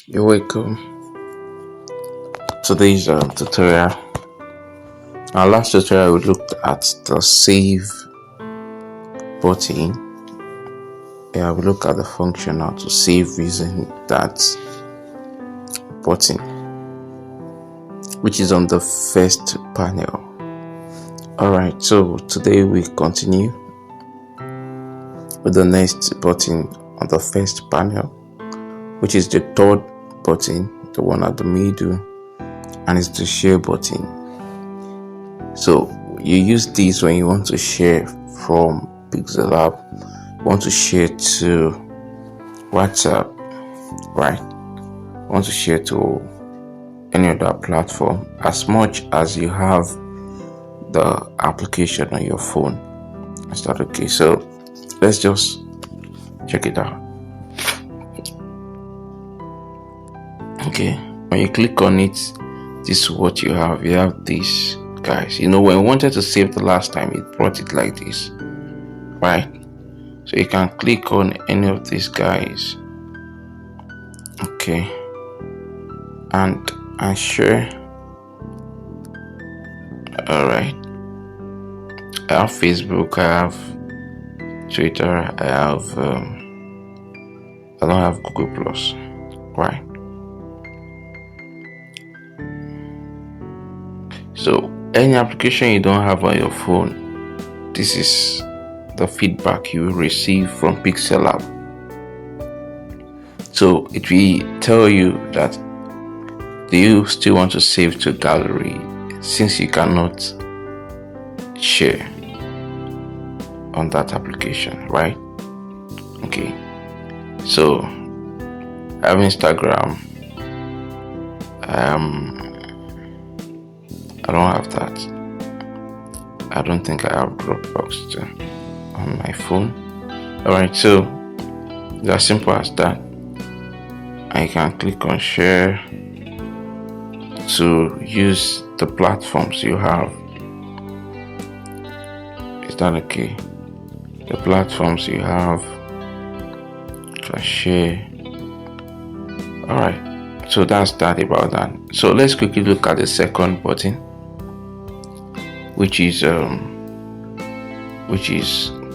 You're welcome. Today's tutorial. Our last tutorial we looked at the save button. Yeah, we look at the function how to save using that button, which is on the first panel. Alright, so today we continue with the next button on the first panel, which is the third button, the one at the middle, and it's the share button. So you use this when you want to share from Pixellab, want to share to WhatsApp, right? Want to share to any other platform as much as you have the application on your phone. Is that okay? So let's just check it out. Okay, when you click on it, this is what you have. You have this, guys. When we wanted to save the last time, it brought it like this, right? So you can click on any of these guys, okay, and share. Alright, I have Facebook, I have Twitter, I don't have Google Plus, right? So any application you don't have on your phone, this is the feedback you will receive from Pixellab. So it will tell you that do you still want to save to gallery since you cannot share on that application, right? Okay, so I have Instagram. I don't have that. I don't think I have Dropbox too on my phone. Alright, so it's as simple as that. I can click on share to use the platforms you have. Is that okay? The platforms you have to share. Alright, so that's that about that. So let's quickly look at the second button, which is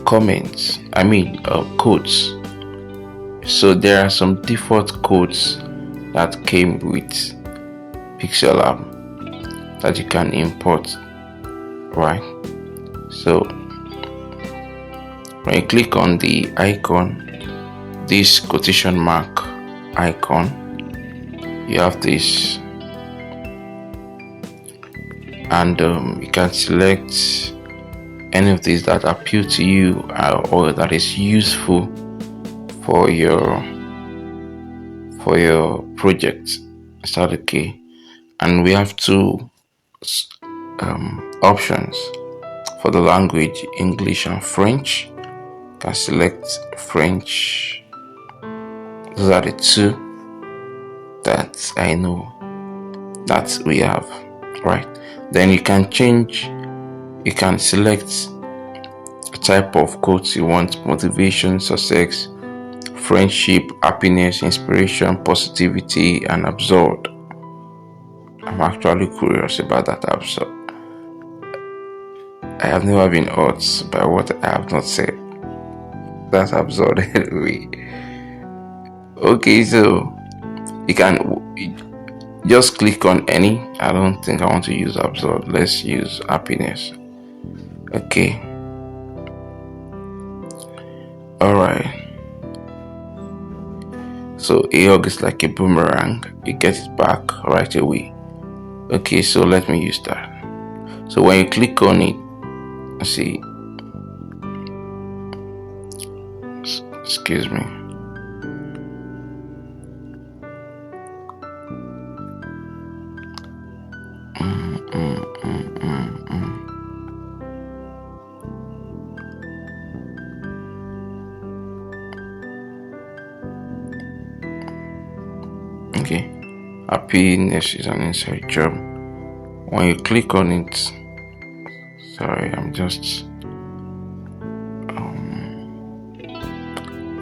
comments. Codes. So there are some default codes that came with Pixellab that you can import, right? So when you click on the icon, this quotation mark icon, you have this, and you can select any of these that appeal to you or that is useful for your project. Is that okay? And we have two options for the language, English and French. You can select French. Those are the two that I know that we have, right? Then you can select a type of quotes you want: motivation, success, friendship, happiness, inspiration, positivity, and absurd. I'm actually curious about that absurd. I have never been hurt by what I have not said. That's absurd anyway. Okay, so you can just click on any. I don't think I want to use absurd. Let's use happiness. Okay. Alright. So a hug is like a boomerang. You get it back right away. Okay, so let me use that. So when you click on it, see, excuse me. Okay, happiness is an inside job. When you click on it, sorry, I'm just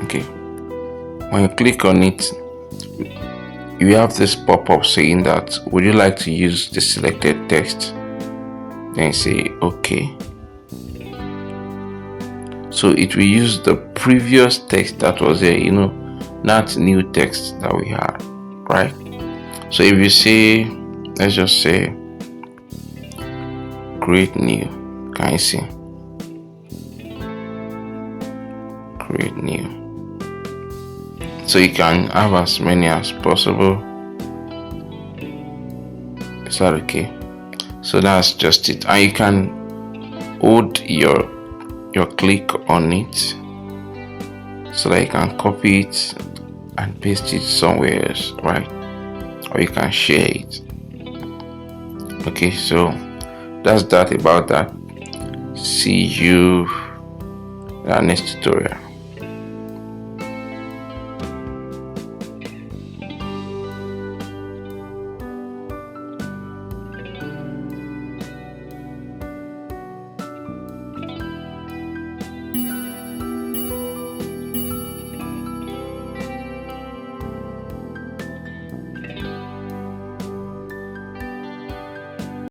okay. When you click on it, you have this pop-up saying that would you like to use the selected text, then say okay. So it will use the previous text that was there, not new text that we had, right? So if you say, let's just say create new, can you see? Create new. So you can have as many as possible. Is that okay? So that's just it. And you can hold your click on it so that you can copy it and paste it somewhere else, right? Or you can share it. Okay, so that's that about that. See you in our next tutorial.